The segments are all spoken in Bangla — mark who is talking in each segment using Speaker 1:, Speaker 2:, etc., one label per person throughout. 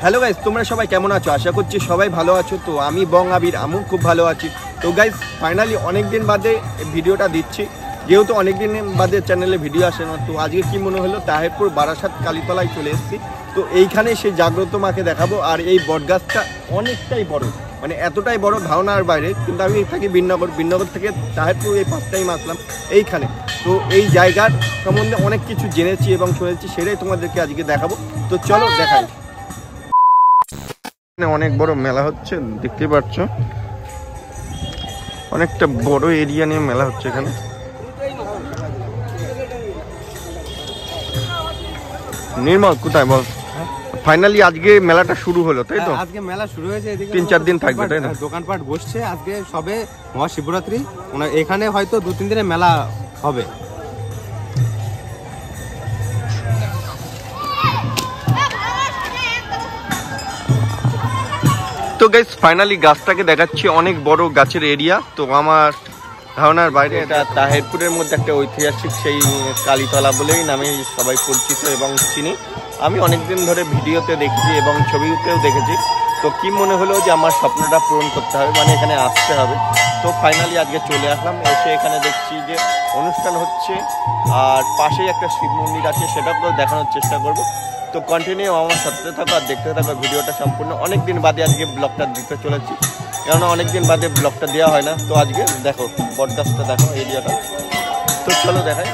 Speaker 1: হ্যালো গাইস, তোমরা সবাই কেমন আছো? আশা করছি সবাই ভালো আছো। তো আমি বং আবির আমিও খুব ভালো আছি। তো গাইস, ফাইনালি অনেক দিন বাদে ভিডিওটা দিচ্ছি, যেহেতু অনেক দিন বাদে চ্যানেলে ভিডিও আসে না। তো আজকে কি মনে হলো, তাহেরপুর বারাসাত কালীতলায় চলে এসেছি। তো এইখানে সেই জাগ্রত মাকে দেখাবো। আর এই বটগাছটা অনেকটাই বড়, মানে এতটাই বড় ধারণার বাইরে। কিন্তু আমি থাকি বিনগর থেকে তাহেরপুর এই ফার্স্ট টাইম আসলাম এইখানে। তো এই জায়গার সম্বন্ধে অনেক কিছু জেনেছি এবং শুনেছি, সেটাই তোমাদেরকে আজকে দেখাবো। তো চলো দেখাই। অনেক বড় মেলা হচ্ছে, দেখতে পাচ্ছ, অনেকটা বড় এরিয়া নিয়ে মেলা হচ্ছে এখানে। নির্মল কোথায় বল? ফাইনালি আজকে মেলাটা শুরু হলো, তাই তো?
Speaker 2: আজকে মেলা শুরু হয়েছে,
Speaker 1: 3-4 দিন থাকবে, তাই না?
Speaker 2: দোকানপাট বসছে। আজকে সবে মহাশিবরাত্রি, এখানে হয়তো 2-3 দিনের মেলা হবে।
Speaker 1: তো গাইস, ফাইনালি গাছটাকে দেখাচ্ছি, অনেক বড় গাছের এরিয়া। তো আমার ধারণার বাইরে। এটা তাহেরপুরের মধ্যে একটা ঐতিহাসিক সেই কালীতলা বলেই নামে সবাই পরিচিত এবং চিনি। আমি অনেকদিন ধরে ভিডিওতে দেখছি এবং ছবিতেও দেখেছি। তো কি মনে হলো যে আমার স্বপ্নটা পূরণ করতে হবে, মানে এখানে আসতে হবে। তো ফাইনালি আজকে চলে আসলাম। এসে এখানে দেখছি যে অনুষ্ঠান হচ্ছে, আর পাশেই একটা শিব মন্দির আছে, সেটাকেও দেখানোর চেষ্টা করব। তো কন্টিনিউ আমার সাথে থাকো আর দেখতে থাকো ভিডিওটা সম্পূর্ণ। অনেক দিন বাদে আজকে ব্লগটা দিতে চলেছি, কেননা অনেকদিন বাদে ব্লগটা দেওয়া হয় না। তো আজকে দেখো বটগাছটা, দেখো এরিয়াটা। তো চলো দেখাই।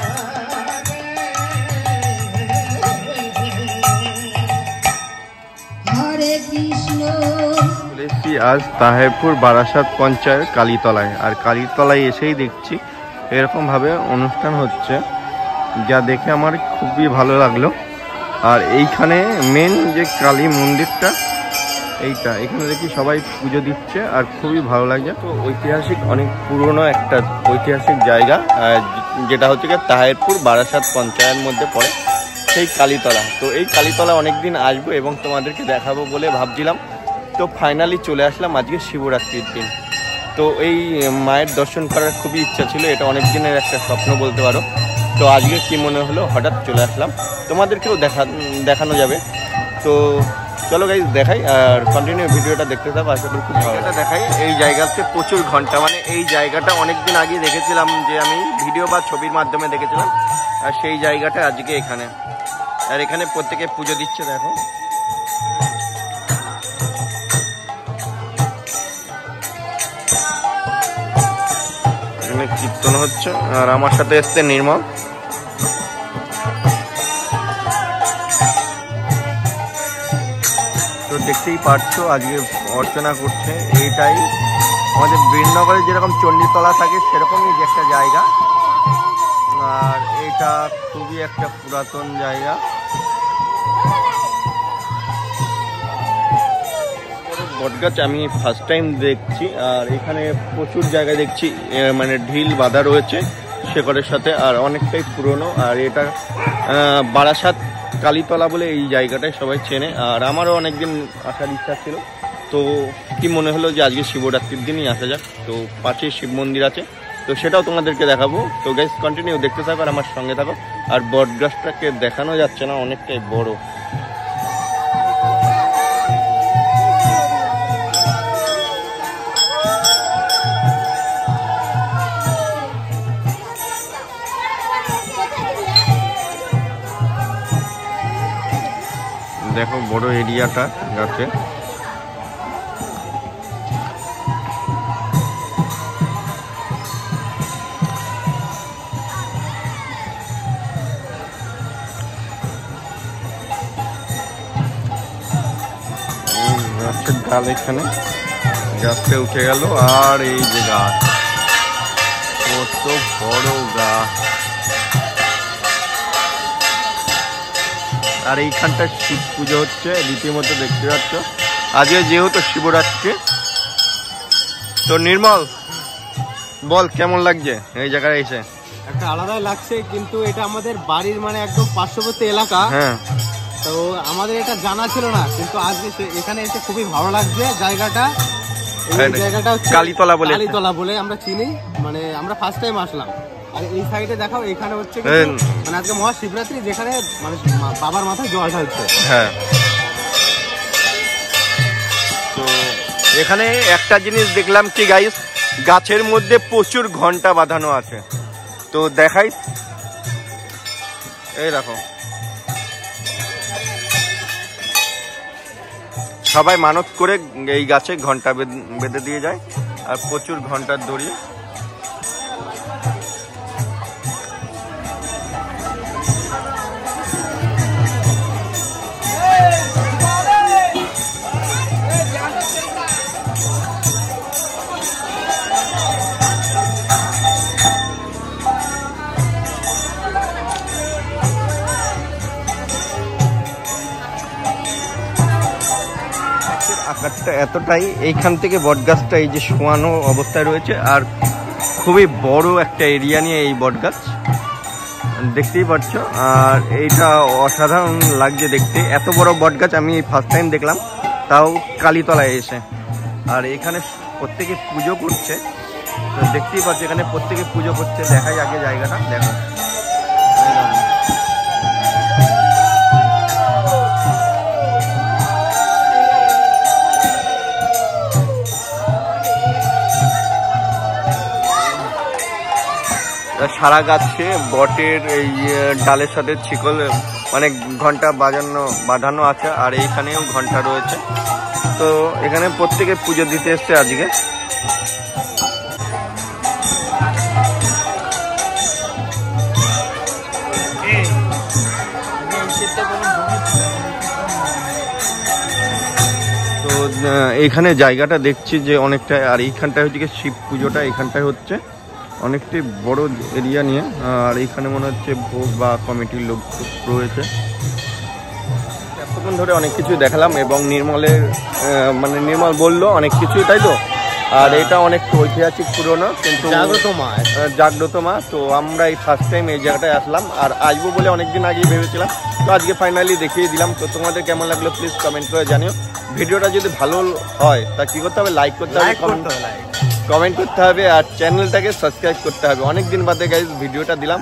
Speaker 1: আজ তাহেরপুর বারাসাত পঞ্চায়েত কালীতলায়। আর কালীতলায় এসেই দেখছি এরকম ভাবে অনুষ্ঠান হচ্ছে, যা দেখে আমার খুবই ভালো লাগলো। আর এইখানে মেন যে কালী মন্দিরটা, এইটা এখানে দেখি সবাই পুজো দিচ্ছে আর খুবই ভালো লাগছে। তো ঐতিহাসিক, অনেক পুরনো একটা ঐতিহাসিক জায়গা, যেটা হচ্ছে কি তাহেরপুর বারাসাত পঞ্চায়েতের মধ্যে পড়ে সেই কালীতলা। তো এই কালীতলা অনেকদিন আসবো এবং তোমাদেরকে দেখাবো বলে ভাবছিলাম। তো ফাইনালি চলে আসলাম আজকে শিবরাত্রির দিন। তো এই মায়ের দর্শন করার খুবই ইচ্ছা ছিল, এটা অনেক দিনের একটা স্বপ্ন বলতে পারো। তো আজকে কি মনে হলো, হঠাৎ চলে আসলাম, তোমাদেরকেও দেখানো যাবে। তো চলো গাইজ দেখাই, আর কন্টিনিউ ভিডিওটা দেখতে থাকো, আশা করি খুব ভালো। এটা দেখাই, এই জায়গাতে প্রচুর ঘন্টা, মানে এই জায়গাটা অনেকদিন আগে দেখেছিলাম, যে আমি ভিডিও বা ছবির মাধ্যমে দেখেছিলাম। আর সেই জায়গাটা আজকে এখানে, আর এখানে প্রত্যেকে পুজো দিচ্ছে, দেখো। এখানে কীর্তন হচ্ছে, আর আমার সাথে এসছে নির্মল। তো দেখতেই পারছো আজকে অর্চনা করছে। এইটাই আমাদের বীরনগরে যেরকম চণ্ডীতলা থাকে, সেরকমই যে একটা জায়গা। আর এটা খুবই একটা পুরাতন জায়গা। বটগাছ আমি ফার্স্ট টাইম দেখছি। আর এখানে প্রচুর জায়গায় দেখছি মানে ঢিল বাঁধা রয়েছে শেকড়ের সাথে, আর অনেকটাই পুরনো। আর এটা বারাসাত কালীতলা বলে এই জায়গাটায় সবাই চেনে। আর আমারও অনেকদিন আসার ইচ্ছা ছিল। তো কি মনে হলো যে আজকে শিবরাত্রির দিনই আসা যাক। তো পাশেই শিব মন্দির আছে, তো সেটাও তোমাদেরকে দেখাবো। তো গাইস কন্টিনিউ দেখতে থাকো আর আমার সঙ্গে থাকো। আর বটগাছটাকে দেখানো যাচ্ছে না, অনেকটাই বড়। দেখো বড় এরিয়াটা গাছে। গাছের ডাল এখানে, গাছটা উঠে গেল। আর এই যে গাছ, কত বড় গাছ। আর এইখানটা শিব পুজো হচ্ছে রীতিমতো, দেখতে পাচ্ছ। আজকে যেহেতু শিবরাত্রি। তো নির্মল বল, কেমন লাগছে এই জায়গায় এসে?
Speaker 2: একটা আলাদাই লাগছে, কিন্তু এটা আমাদের বাড়ির মানে একদম পার্শ্ববর্তী এলাকা।
Speaker 1: হ্যাঁ,
Speaker 2: তো আমাদের এটা জানা ছিল না, কিন্তু আজকে এখানে এসে খুবই ভালো লাগছে জায়গাটা। এই জায়গাটা হচ্ছে কালীতলা বলে আমরা চিনি, মানে আমরা ফার্স্ট টাইম আসলাম। আর এই সাইডে দেখাও, এখানে হচ্ছে মানে আজকে মহাশিবরাত্রি, যেখানে মানে বাবার মাথায় জল ঢালছে।
Speaker 1: হ্যাঁ, এখানে একটা জিনিস দেখলাম কি গাইস, গাছের মধ্যে প্রচুর ঘন্টা বাঁধানো আছে। তো দেখাই, এই দেখো সবাই মানত করে এই গাছে ঘন্টা বেঁধে দিয়ে যায়, আর প্রচুর ঘন্টার দড়ি। আকারটা এতটাই, এইখান থেকে বটগাছটা এই যে শোয়ানো অবস্থায় রয়েছে, আর খুবই বড় একটা এরিয়া নিয়ে এই বটগাছ, দেখতেই পাচ্ছ। আর এইটা অসাধারণ লাগছে দেখতে, এত বড় বটগাছ আমি ফার্স্ট টাইম দেখলাম, তাও কালীতলায় এসে। আর এখানে প্রত্যেকে পুজো করছে, তো দেখতেই পাচ্ছ এখানে প্রত্যেকে পুজো করছে। দেখাই আগে জায়গাটা, দেখো সারা গাছে বটের এই ডালের সাথে শিকল মানে ঘন্টা বাঁধানো আছে, আর এইখানেও ঘন্টা রয়েছে। তো এখানে প্রত্যেকে পুজো দিতে এসছে আজকে। তো এইখানে জায়গাটা দেখছি যে অনেকটা, আর এইখানটায় হচ্ছে শিব পুজোটা এইখানটায় হচ্ছে, অনেকটাই বড় এরিয়া নিয়ে। আর এইখানে মনে হচ্ছে ভোগ বা কমিটির লোক রয়েছে। এতক্ষণ ধরে অনেক কিছু দেখালাম, এবং নির্মলের মানে নির্মল বললো অনেক কিছুই, তাই তো। আর এটা অনেক ঐতিহাসিক পুরনো, কিন্তু জাগ্রত মা। তো আমরা এই ফার্স্ট টাইম এই জায়গাটায় আসলাম, আর আসবো বলে অনেকদিন আগেই ভেবেছিলাম, তো আজকে ফাইনালি দেখিয়ে দিলাম। তো তোমাদের কেমন লাগলো প্লিজ কমেন্ট করে জানিও। ভিডিওটা যদি ভালো হয় তা কি করতে হবে, লাইক করতে হবে, কমেন্ট করতে হবে, আর চ্যানেলটাকে সাবস্ক্রাইব করতে হবে। অনেকদিন বাদে গাইজ ভিডিওটা দিলাম।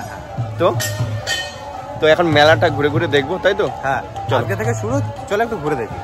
Speaker 1: তো এখন মেলাটা ঘুরে ঘুরে দেখবো, তাই তো।
Speaker 2: হ্যাঁ, আজকে থেকে শুরু, চলো একটু ঘুরে দেখি।